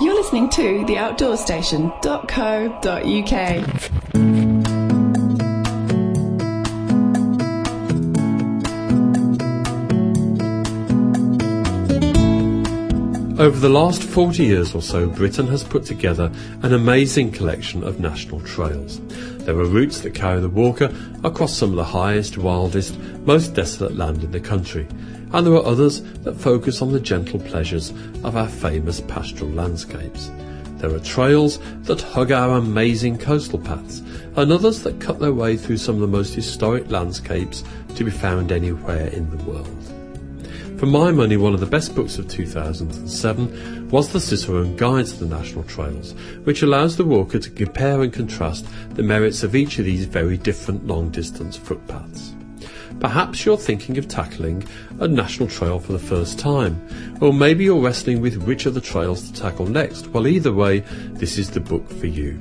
You're listening to theoutdoorstation.co.uk. Over the last 40 years or so, Britain has put together an amazing collection of national trails. There are routes that carry the walker across some of the highest, wildest, most desolate land in the country, and there are others that focus on the gentle pleasures of our famous pastoral landscapes. There are trails that hug our amazing coastal paths, and others that cut their way through some of the most historic landscapes to be found anywhere in the world. For my money, one of the best books of 2007 was the Cicerone Guide to the National Trails, which allows the walker to compare and contrast the merits of each of these very different long-distance footpaths. Perhaps you're thinking of tackling a national trail for the first time, or maybe you're wrestling with which of the trails to tackle next. Well, either way, this is the book for you.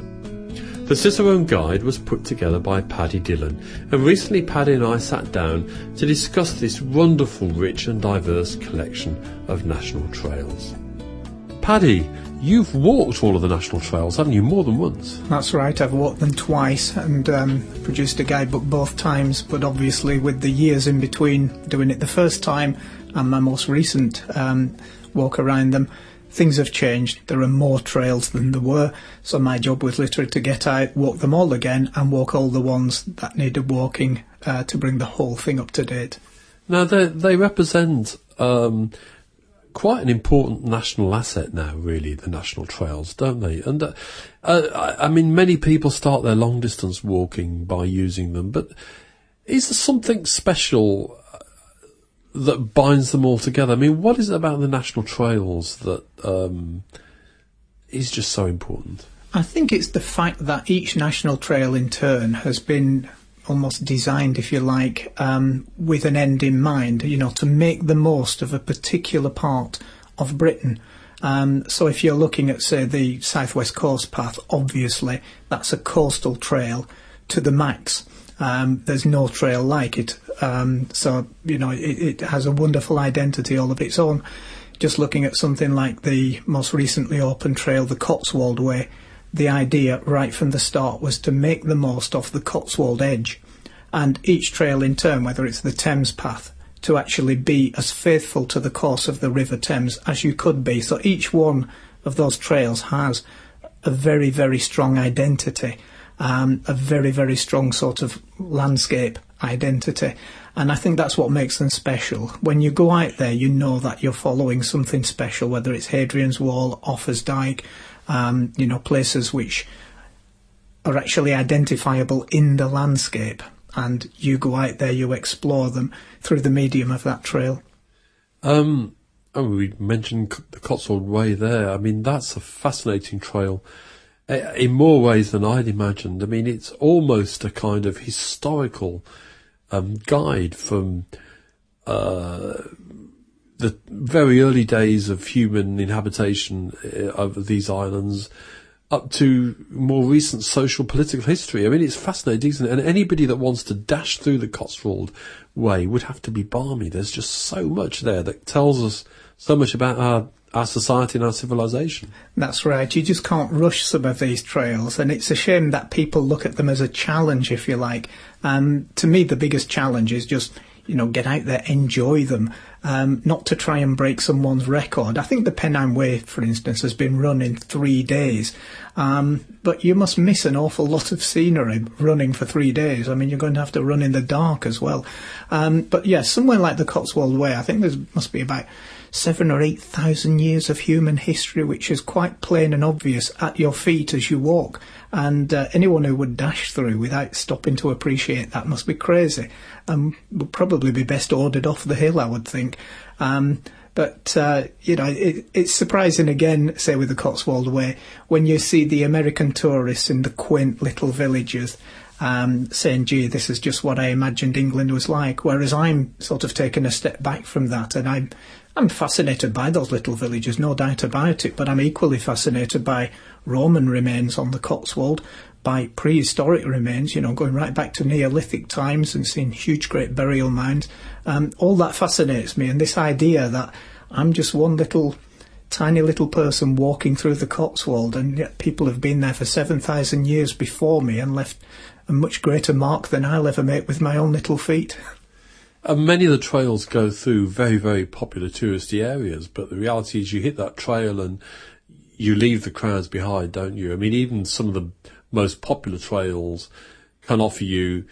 The Cicerone Guide was put together by Paddy Dillon, and recently Paddy and I sat down to discuss this wonderful, rich and diverse collection of national trails. Paddy, you've walked all of the national trails, haven't you, more than once? That's right, I've walked them twice and produced a guidebook both times, but obviously with the years in between doing it the first time and my most recent walk around them, things have changed. There are more trails than there were, so my job was literally to get out, walk them all again and walk all the ones that needed walking to bring the whole thing up to date. Now they represent quite an important national asset now, really, the national trails, don't they? And I mean, many people start their long distance walking by using them, but is there something special that binds them all together? I mean, what is it about the national trails that is just so important? I think it's the fact that each national trail in turn has been almost designed, if you like, with an end in mind, you know, to make the most of a particular part of Britain. So if you're looking at, say, the South West Coast Path, obviously that's a coastal trail to the max. There's no trail like it. So, you know, it has a wonderful identity all of its own. Just looking at something like the most recently opened trail, the Cotswold Way, the idea right from the start was to make the most of the Cotswold edge, and each trail in turn, whether it's the Thames Path, to actually be as faithful to the course of the River Thames as you could be. So each one of those trails has a very, very strong identity, a very, very strong sort of landscape identity, and I think that's what makes them special. When you go out there, you know that you're following something special, whether it's Hadrian's Wall, Offa's Dyke, you know, places which are actually identifiable in the landscape, and you go out there, you explore them through the medium of that trail. We mentioned the Cotswold Way there. I mean, that's a fascinating trail in more ways than I'd imagined. I mean, it's almost a kind of historical guide from the very early days of human inhabitation of these islands up to more recent social political history. I mean, it's fascinating, isn't it? And anybody that wants to dash through the Cotswold Way would have to be balmy. There's just so much there that tells us so much about our society and our civilization. That's right. You just can't rush some of these trails, and it's a shame that people look at them as a challenge, if you like. To me, the biggest challenge is just, you know, get out there, enjoy them, not to try and break someone's record. I think the Pennine Way, for instance, has been run in 3 days, but you must miss an awful lot of scenery running for 3 days. I mean, you're going to have to run in the dark as well. But yeah, somewhere like the Cotswold Way, I think there must be about 7,000 or 8,000 years of human history, which is quite plain and obvious at your feet as you walk. And anyone who would dash through without stopping to appreciate that must be crazy, and would probably be best ordered off the hill, I would think. But you know, it's surprising again, say with the Cotswold Way, when you see the American tourists in the quaint little villages saying, gee, this is just what I imagined England was like, whereas I'm sort of taking a step back from that, and I'm fascinated by those little villages, no doubt about it, but I'm equally fascinated by Roman remains on the Cotswold, by prehistoric remains, you know, going right back to Neolithic times and seeing huge, great burial mounds. All that fascinates me, and this idea that I'm just one little tiny little person walking through the Cotswold, and yet people have been there for 7,000 years before me and left a much greater mark than I'll ever make with my own little feet. And many of the trails go through very, very popular touristy areas, but the reality is you hit that trail and you leave the crowds behind, don't you? I mean, even some of the most popular trails can offer you,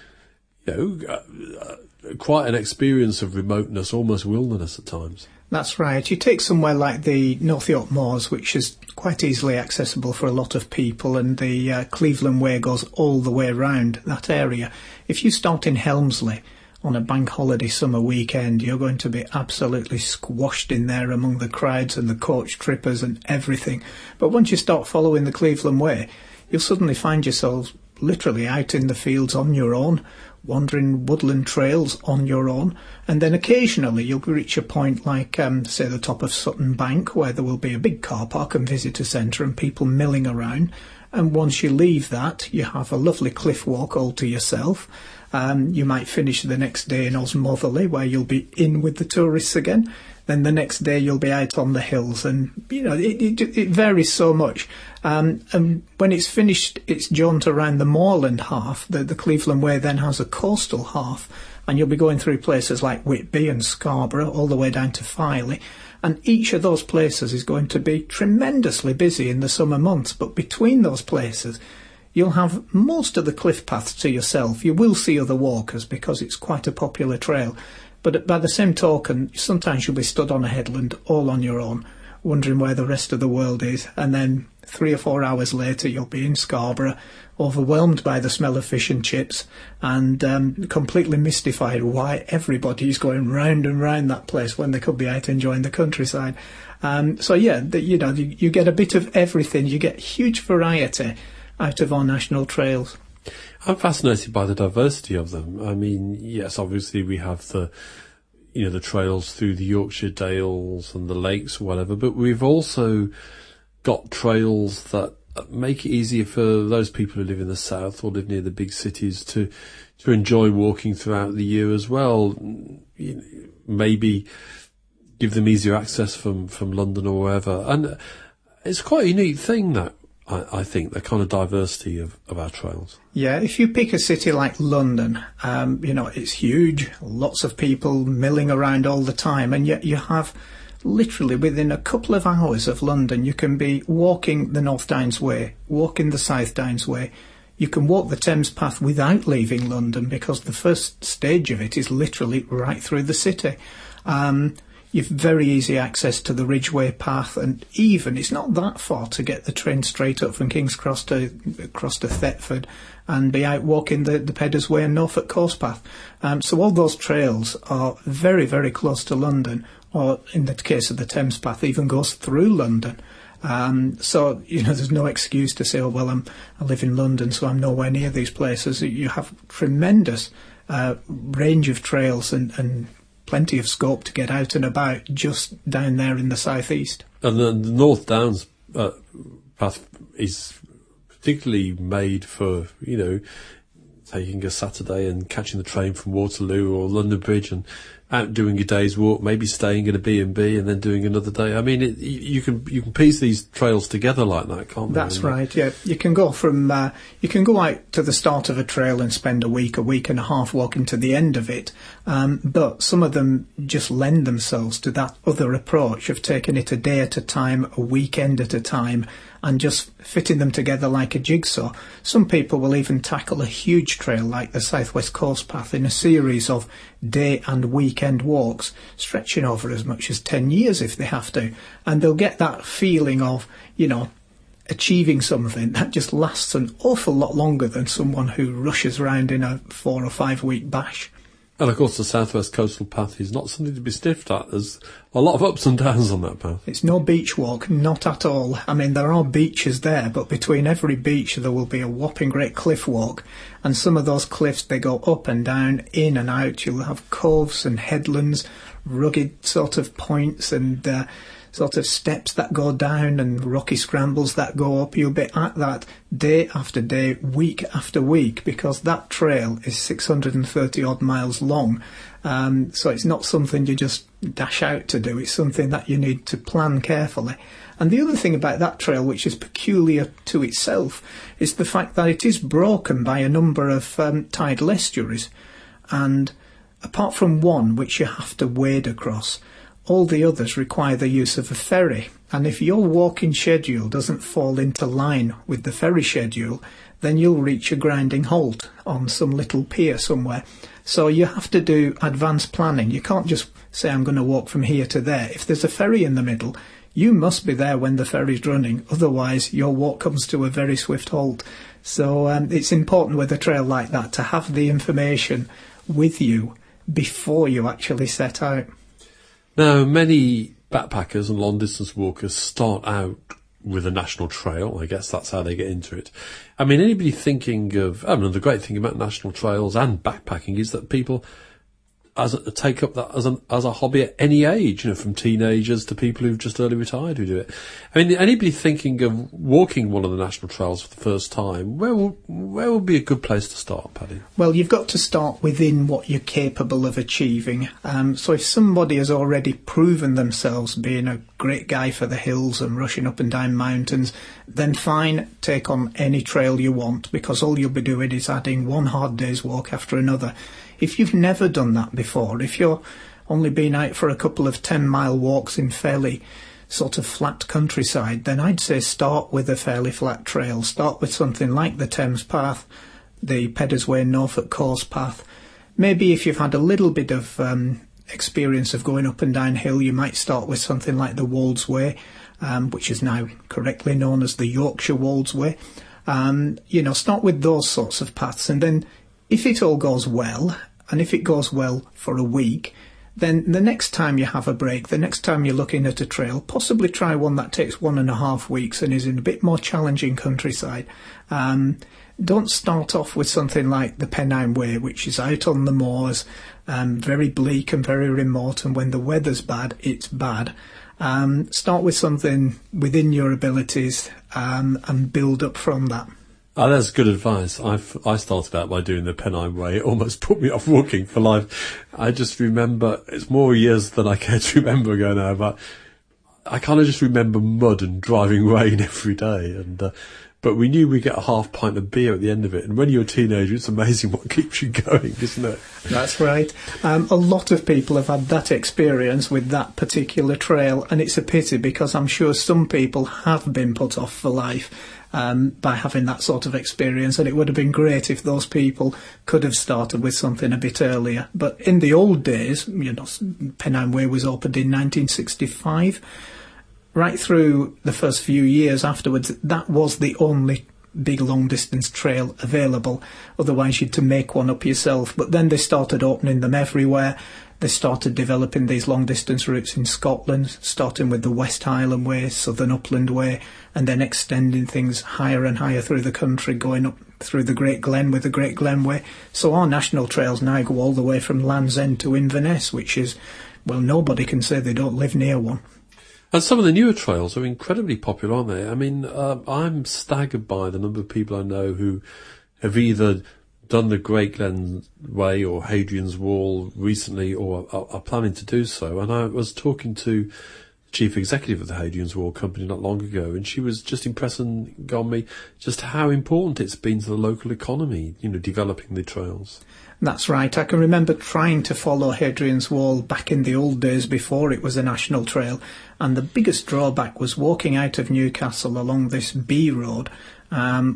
quite an experience of remoteness, almost wilderness at times. That's right. You take somewhere like the North York Moors, which is quite easily accessible for a lot of people, and the Cleveland Way goes all the way around that area. If you start in Helmsley on a bank holiday summer weekend, you're going to be absolutely squashed in there among the crowds and the coach trippers and everything. But once you start following the Cleveland Way, you'll suddenly find yourselves literally out in the fields on your own, wandering woodland trails on your own, and then occasionally you'll reach a point like, say, the top of Sutton Bank, where there will be a big car park and visitor centre and people milling around. And once you leave that, you have a lovely cliff walk all to yourself. You might finish the next day in Osmotherley, where you'll be in with the tourists again. Then the next day you'll be out on the hills, and it varies so much. And when it's finished its jaunt around the moorland half, the Cleveland Way then has a coastal half, and you'll be going through places like Whitby and Scarborough all the way down to Filey. And each of those places is going to be tremendously busy in the summer months, but between those places you'll have most of the cliff paths to yourself. You will see other walkers because it's quite a popular trail. But by the same token, sometimes you'll be stood on a headland all on your own, wondering where the rest of the world is. And then 3 or 4 hours later, you'll be in Scarborough, overwhelmed by the smell of fish and chips, and completely mystified why everybody's going round and round that place when they could be out enjoying the countryside. You get a bit of everything. You get huge variety out of our national trails. I'm fascinated by the diversity of them. I mean, yes, obviously we have the trails through the Yorkshire Dales and the lakes or whatever, but we've also got trails that make it easier for those people who live in the south or live near the big cities to enjoy walking throughout the year as well. Maybe give them easier access from London or wherever. And it's quite a unique thing, that I think, the kind of diversity of our trails. Yeah, if you pick a city like London, it's huge, lots of people milling around all the time, and yet you have literally within a couple of hours of London, you can be walking the North Downs Way, walking the South Downs Way. You can walk the Thames Path without leaving London, because the first stage of it is literally right through the city. You've very easy access to the Ridgeway Path, and even it's not that far to get the train straight up from King's Cross to Thetford and be out walking the Peddars Way and Norfolk Coast Path. So all those trails are very, very close to London, or in the case of the Thames Path, even goes through London. There's no excuse to say, I live in London, so I'm nowhere near these places. You have tremendous range of trails and plenty of scope to get out and about just down there in the southeast. And the North Downs path is particularly made for, taking a Saturday and catching the train from Waterloo or London Bridge and out doing a day's walk, maybe staying in a B&B and then doing another day. I mean, you can piece these trails together like that, can't you? That's right, yeah. You can go you can go out to the start of a trail and spend a week and a half walking to the end of it. But some of them just lend themselves to that other approach of taking it a day at a time, a weekend at a time, and just fitting them together like a jigsaw. Some people will even tackle a huge trail like the South West Coast Path in a series of day and weekend walks, stretching over as much as 10 years if they have to. And they'll get that feeling of, achieving something that just lasts an awful lot longer than someone who rushes around in a 4 or 5 week bash. And of course the South West Coastal Path is not something to be sniffed at. There's a lot of ups and downs on that path. It's no beach walk, not at all. I mean, there are beaches there, but between every beach there will be a whopping great cliff walk. And some of those cliffs, they go up and down, in and out. You'll have coves and headlands, rugged sort of points, and sort of steps that go down and rocky scrambles that go up. You'll be at that day after day, week after week, because that trail is 630 odd miles long. So it's not something you just dash out to do. It's something that you need to plan carefully. And the other thing about that trail, which is peculiar to itself, is the fact that it is broken by a number of tidal estuaries. And apart from one, which you have to wade across, all the others require the use of a ferry. And if your walking schedule doesn't fall into line with the ferry schedule, then you'll reach a grinding halt on some little pier somewhere. So you have to do advanced planning. You can't just say, I'm going to walk from here to there. If there's a ferry in the middle, you must be there when the ferry's running. Otherwise, your walk comes to a very swift halt. So it's important with a trail like that to have the information with you before you actually set out. Now, many backpackers and long-distance walkers start out with a national trail. I guess that's how they get into it. I mean, anybody thinking of... I mean, the great thing about national trails and backpacking is that people take up that as a hobby at any age, you know, from teenagers to people who've just early retired who do it. I mean, anybody thinking of walking one of the national trails for the first time, where would be a good place to start, Paddy? Well, you've got to start within what you're capable of achieving. So if somebody has already proven themselves being a great guy for the hills and rushing up and down mountains, then fine, take on any trail you want, because all you'll be doing is adding one hard day's walk after another. If you've never done that before, if you're only been out for a couple of 10-mile walks in fairly sort of flat countryside, then I'd say start with a fairly flat trail. Start with something like the Thames Path, the Pennine Way Norfolk Course Path. Maybe if you've had a little bit of experience of going up and down hill, you might start with something like the Wolds Way, which is now correctly known as the Yorkshire Wolds Way. Start with those sorts of paths, and then if it all goes well, and if it goes well for a week, then the next time you have a break, the next time you're looking at a trail, possibly try one that takes 1.5 weeks and is in a bit more challenging countryside. Don't start off with something like the Pennine Way, which is out on the moors, very bleak and very remote, and when the weather's bad, it's bad. Start with something within your abilities and build up from that. Oh, that's good advice. I started out by doing the Pennine Way. It almost put me off walking for life. I just remember, it's more years than I care to remember ago now, but I kind of just remember mud and driving rain every day. But we knew we'd get a half pint of beer at the end of it. And when you're a teenager, it's amazing what keeps you going, isn't it? That's right. A lot of people have had that experience with that particular trail, and it's a pity because I'm sure some people have been put off for life by having that sort of experience, and it would have been great if those people could have started with something a bit earlier. But in the old days, Pennine Way was opened in 1965. Right through the first few years afterwards, that was the only big long-distance trail available. Otherwise, you had to make one up yourself. But then they started opening them everywhere. They started developing these long-distance routes in Scotland, starting with the West Highland Way, Southern Upland Way, and then extending things higher and higher through the country, going up through the Great Glen with the Great Glen Way. So our national trails now go all the way from Land's End to Inverness, which is, well, nobody can say they don't live near one. And some of the newer trails are incredibly popular, aren't they? I mean, I'm staggered by the number of people I know who have either done the Great Glen Way or Hadrian's Wall recently or are planning to do so. And I was talking to the chief executive of the Hadrian's Wall company not long ago, and she was just impressing on me just how important it's been to the local economy, developing the trails. That's right. I can remember trying to follow Hadrian's Wall back in the old days before it was a national trail, and the biggest drawback was walking out of Newcastle along this B road,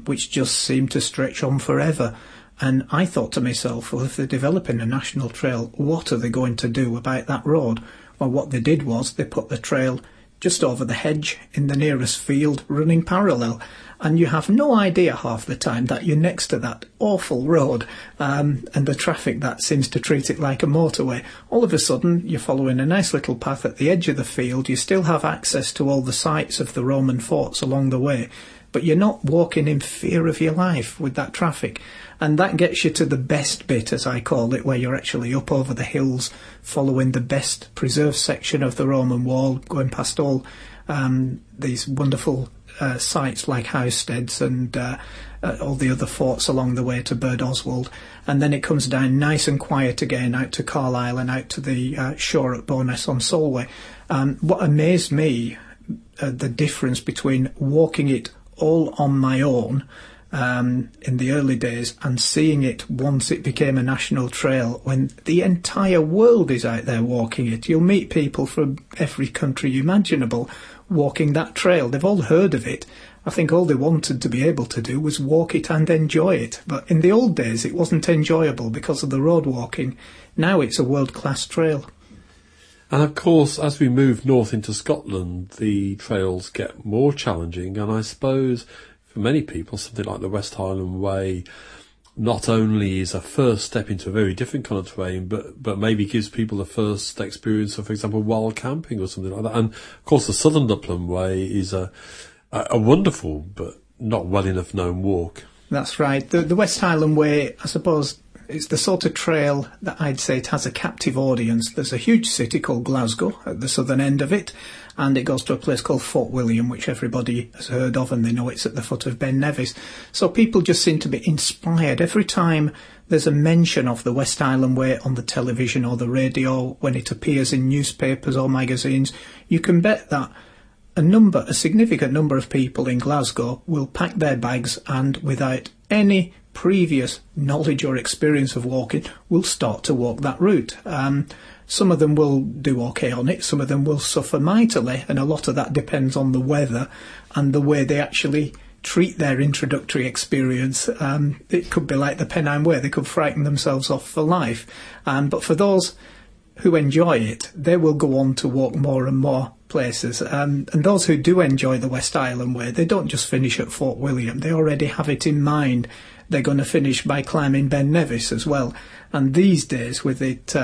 which just seemed to stretch on forever. And I thought to myself, well, if they're developing a national trail, what are they going to do about that road? Well, what they did was they put the trail just over the hedge in the nearest field, running parallel. And you have no idea half the time that you're next to that awful road and the traffic that seems to treat it like a motorway. All of a sudden, you're following a nice little path at the edge of the field. You still have access to all the sites of the Roman forts along the way. but you're not walking in fear of your life with that traffic. And that gets you to the best bit, as I call it, where you're actually up over the hills, following the best preserved section of the Roman wall, going past all these wonderful sites like Howsteads and all the other forts along the way to Bird Oswald. And then it comes down nice and quiet again out to Carlisle and out to the shore at Bowness on Solway. What amazed me, the difference between walking it all on my own in the early days and seeing it once it became a national trail, when the entire world is out there walking it. You'll meet people from every country imaginable walking that trail. They've all heard of it. I think all they wanted to be able to do was walk it and enjoy it. But in the old days it wasn't enjoyable because of the road walking. Now it's a world-class trail. And of course, as we move north into Scotland, the trails get more challenging, and I suppose for many people, something like the West Highland Way not only is a first step into a very different kind of terrain, but maybe gives people the first experience of, for example, wild camping or something like that. And of course, the Southern Upland Way is a wonderful but not well enough known walk. That's right. The West Highland Way, I suppose, it's the sort of trail that I'd say it has a captive audience. There's a huge city called Glasgow at the southern end of it, and it goes to a place called Fort William, which everybody has heard of, and they know it's at the foot of Ben Nevis. So people just seem to be inspired every time there's a mention of the West Highland Way on the television or the radio, when it appears in newspapers or magazines. You can bet that a significant number of people in Glasgow will pack their bags and, without any previous knowledge or experience of walking, will start to walk that route. Some of them will do okay on it, some of them will suffer mightily, and a lot of that depends on the weather and the way they actually treat their introductory experience. It could be like the Pennine Way, they could frighten themselves off for life. But for those who enjoy it, they will go on to walk more and more places. And those who do enjoy the West Highland Way, they don't just finish at Fort William, they already have it in mind. They're going to finish by climbing Ben Nevis as well. And these days, with it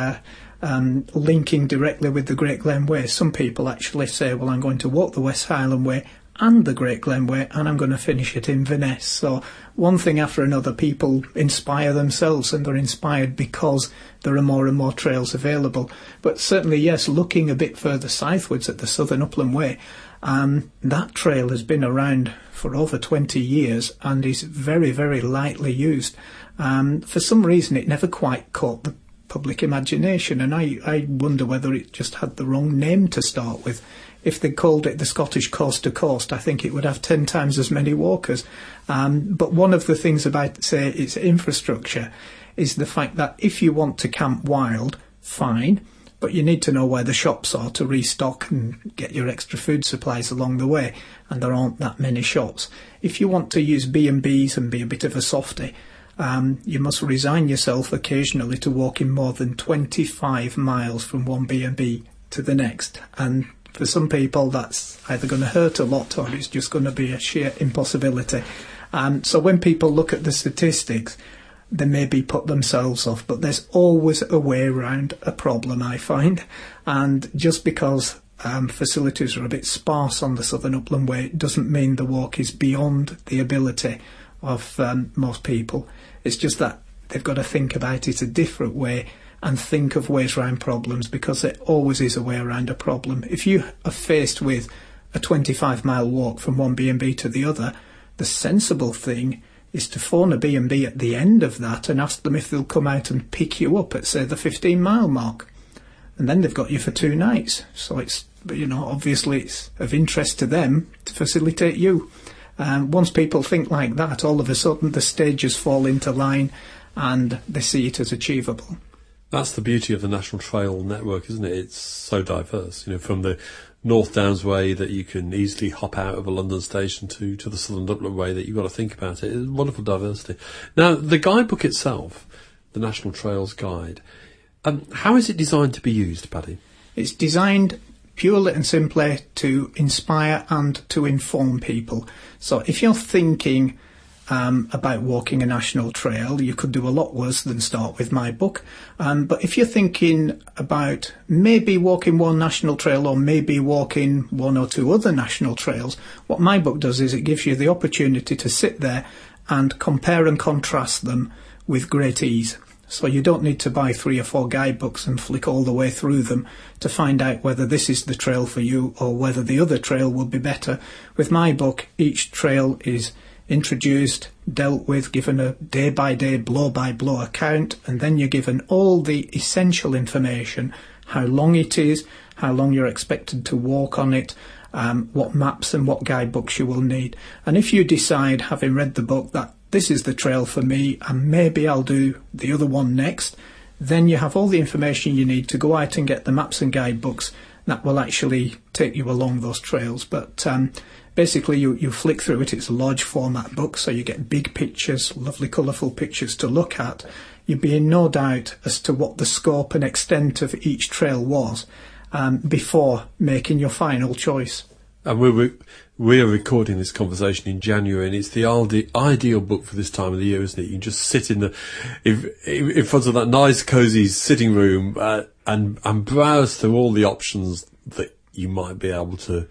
linking directly with the Great Glen Way, some people actually say, well, I'm going to walk the West Highland Way and the Great Glen Way, and I'm going to finish it in Inverness. So one thing after another, people inspire themselves, and they're inspired because there are more and more trails available. But certainly, yes, looking a bit further southwards at the Southern Upland Way, that trail has been around for over 20 years and is very, very lightly used. For some reason, it never quite caught the public imagination, and I wonder whether it just had the wrong name to start with. If they called it the Scottish Coast to Coast, I think it would have 10 times as many walkers. But one of the things about, say, its infrastructure is the fact that if you want to camp wild, fine, but you need to know where the shops are to restock and get your extra food supplies along the way, and there aren't that many shops. If you want to use B&Bs and be a bit of a softie, you must resign yourself occasionally to walking more than 25 miles from one B&B to the next. And for some people, that's either going to hurt a lot or it's just going to be a sheer impossibility. So when people look at the statistics, they maybe put themselves off, but there's always a way around a problem, I find. And just because facilities are a bit sparse on the Southern Upland Way doesn't mean the walk is beyond the ability of most people. It's just that they've got to think about it a different way and think of ways around problems, because there always is a way around a problem. If you are faced with a 25-mile walk from one B&B to the other, the sensible thing is to phone a B&B at the end of that and ask them if they'll come out and pick you up at, say, the 15-mile mark. And then they've got you for 2 nights. So it's, obviously it's of interest to them to facilitate you. Once people think like that, all of a sudden the stages fall into line and they see it as achievable. That's the beauty of the National Trail Network, isn't it? It's so diverse, from the North Downs Way that you can easily hop out of a London station to the Southern Upland Way that you've got to think about it. It's wonderful diversity. Now, the guidebook itself, the National Trails Guide, how is it designed to be used, Paddy? It's designed purely and simply to inspire and to inform people. So if you're thinking about walking a national trail, you could do a lot worse than start with my book. But if you're thinking about maybe walking one national trail or maybe walking one or two other national trails, what my book does is it gives you the opportunity to sit there and compare and contrast them with great ease. So you don't need to buy 3 or 4 guidebooks and flick all the way through them to find out whether this is the trail for you or whether the other trail will be better. With my book, each trail is introduced, dealt with, given a day-by-day, blow-by-blow account, and then you're given all the essential information, how long it is, how long you're expected to walk on it, what maps and what guidebooks you will need. And if you decide, having read the book, that this is the trail for me and maybe I'll do the other one next, then you have all the information you need to go out and get the maps and guidebooks that will actually take you along those trails. But basically you flick through it. It's a large format book, so you get big pictures, lovely colourful pictures to look at. You'd be in no doubt as to what the scope and extent of each trail was before making your final choice. And we're recording this conversation in January, and it's the ideal book for this time of the year, isn't it? You can just sit in front of that nice, cosy sitting room and browse through all the options that you might be able to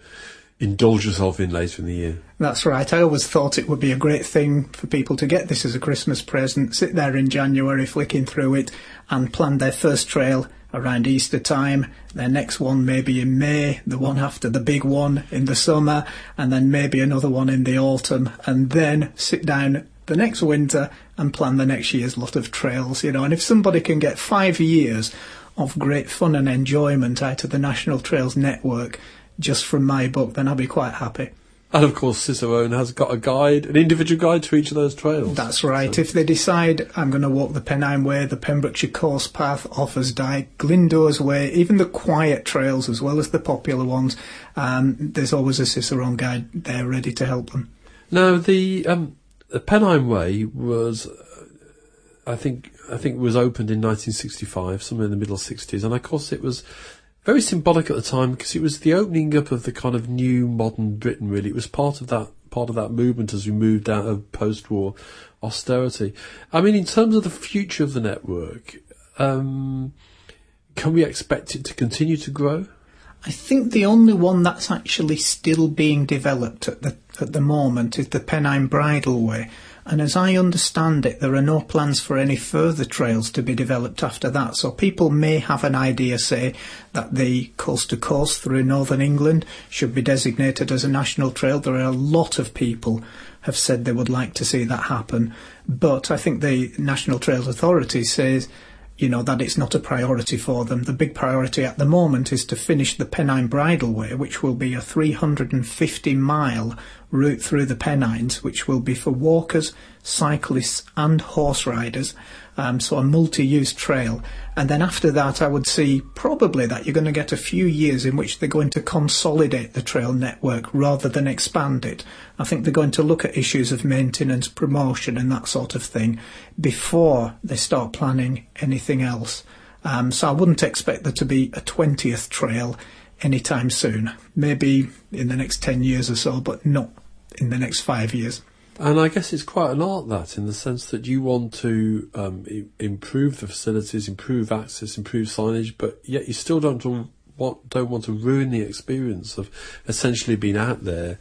indulge yourself in later in the year. That's right. I always thought it would be a great thing for people to get this as a Christmas present, sit there in January flicking through it and plan their first trail around Easter time, their next one maybe in May, the one after the big one in the summer, and then maybe another one in the autumn, and then sit down the next winter and plan the next year's lot of trails, you know. And if somebody can get 5 years of great fun and enjoyment out of the National Trails Network just from my book, then I'll be quite happy. And of course Cicerone has got a guide, an individual guide to each of those trails. That's right. So if they decide I'm going to walk the Pennine Way, the Pembrokeshire Coast Path, Offers Dyke, Glyndores Way, even the quiet trails as well as the popular ones, there's always a Cicerone guide there ready to help them. Now the Pennine Way was, I think was opened in 1965, somewhere in the middle 60s, and of course it was very symbolic at the time because it was the opening up of the kind of new modern Britain, really. It was part of that movement as we moved out of post-war austerity. I mean, in terms of the future of the network, can we expect it to continue to grow? I think the only one that's actually still being developed at the moment is the Pennine Bridle Way. And as I understand it, there are no plans for any further trails to be developed after that. So people may have an idea, say, that the coast to coast through northern England should be designated as a national trail. There are a lot of people have said they would like to see that happen. But I think the National Trails Authority says, you know, that it's not a priority for them. The big priority at the moment is to finish the Pennine Bridle Way, which will be a 350-mile route through the Pennines, which will be for walkers, cyclists and horse riders, so a multi-use trail. And then after that, I would see probably that you're going to get a few years in which they're going to consolidate the trail network rather than expand it. I think they're going to look at issues of maintenance, promotion and that sort of thing before they start planning anything else. So I wouldn't expect there to be a 20th trail anytime soon. Maybe in the next 10 years or so, but not in the next 5 years. And I guess it's quite an art, that, in the sense that you want to improve the facilities, improve access, improve signage, but yet you still don't want to ruin the experience of essentially being out there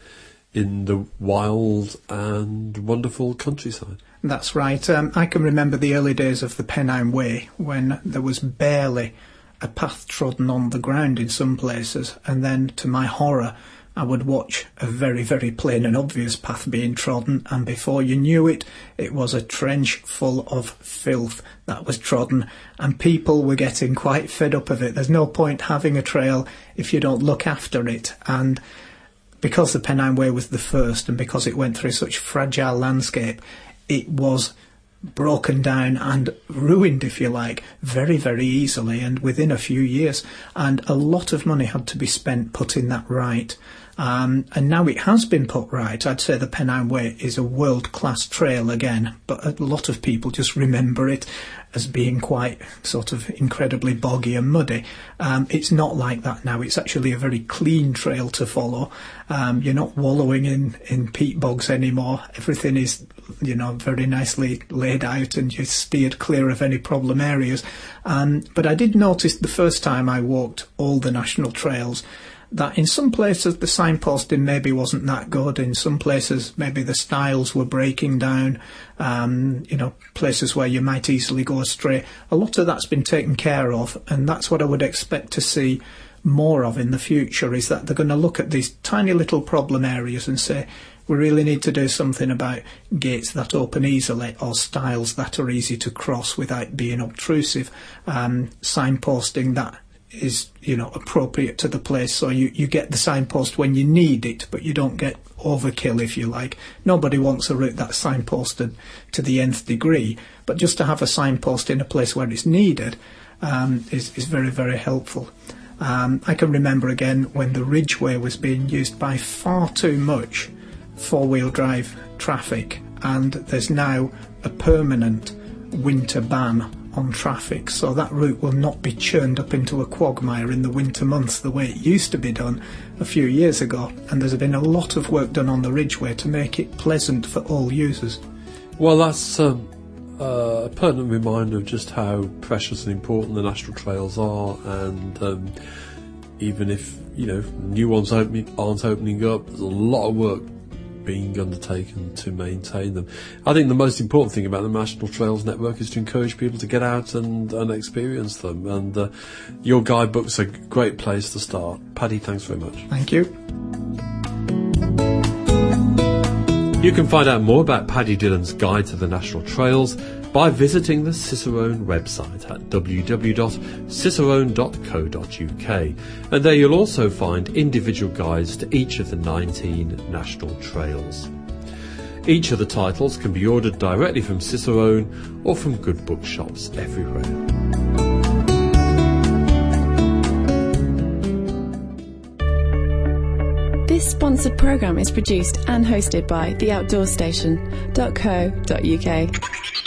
in the wild and wonderful countryside. That's right. I can remember the early days of the Pennine Way when there was barely a path trodden on the ground in some places, and then to my horror I would watch a very, very plain and obvious path being trodden, and before you knew it, it was a trench full of filth that was trodden, and people were getting quite fed up of it. There's no point having a trail if you don't look after it. And because the Pennine Way was the first, and because it went through such fragile landscape, it was broken down and ruined, if you like, very, very easily and within a few years. And a lot of money had to be spent putting that right. And now it has been put right. I'd say the Pennine Way is a world-class trail again, but a lot of people just remember it as being quite sort of incredibly boggy and muddy. It's not like that now. It's actually a very clean trail to follow. You're not wallowing in peat bogs anymore. Everything is, very nicely laid out, and you're steered clear of any problem areas. But I did notice the first time I walked all the national trails that in some places the signposting maybe wasn't that good. In some places maybe the stiles were breaking down, places where you might easily go astray. A lot of that's been taken care of, and that's what I would expect to see more of in the future, is that they're going to look at these tiny little problem areas and say, we really need to do something about gates that open easily, or stiles that are easy to cross without being obtrusive, signposting that is appropriate to the place, so you get the signpost when you need it, but you don't get overkill, if you like. Nobody wants a route that's signposted to the nth degree, but just to have a signpost in a place where it's needed is very, very helpful. I can remember again when the Ridgeway was being used by far too much four-wheel drive traffic, and there's now a permanent winter ban on traffic, so that route will not be churned up into a quagmire in the winter months the way it used to be done a few years ago. And there's been a lot of work done on the Ridgeway to make it pleasant for all users. Well, that's a pertinent reminder of just how precious and important the national trails are, and even if new ones aren't opening up, there's a lot of work being undertaken to maintain them. I think the most important thing about the National Trails Network is to encourage people to get out and experience them, and your guidebook's a great place to start. Paddy, thanks very much. Thank you. You can find out more about Paddy Dillon's Guide to the National Trails by visiting the Cicerone website at www.cicerone.co.uk, and there you'll also find individual guides to each of the 19 national trails. Each of the titles can be ordered directly from Cicerone or from good bookshops everywhere. This sponsored programme is produced and hosted by theoutdoorstation.co.uk.